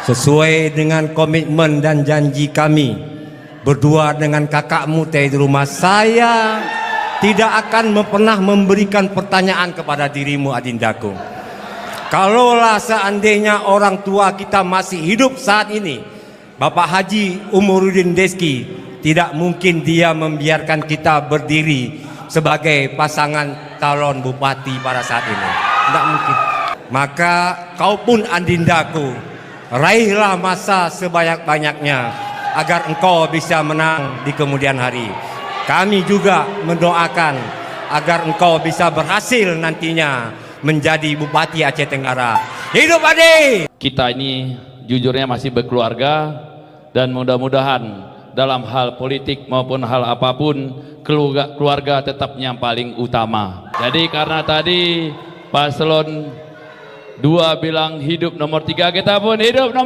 Sesuai dengan komitmen dan janji kami berdua dengan kakakmu di rumah, saya tidak akan pernah memberikan pertanyaan kepada dirimu, Adindaku. Kalaulah seandainya orang tua kita masih hidup saat ini, Bapak Haji Umuruddin Deski, tidak mungkin dia membiarkan kita berdiri sebagai pasangan calon bupati pada saat ini. Tidak mungkin. Maka kau pun, Adindaku, raihlah masa sebanyak-banyaknya agar engkau bisa menang di kemudian hari. Kami juga mendoakan agar engkau bisa berhasil nantinya menjadi Bupati Aceh Tenggara. Hidup Adi! Kita ini jujurnya masih berkeluarga, dan mudah-mudahan dalam hal politik maupun hal apapun keluarga tetapnya yang paling utama. Jadi karena tadi Paslon 2 bilang hidup nomor 3, kita pun hidup nomor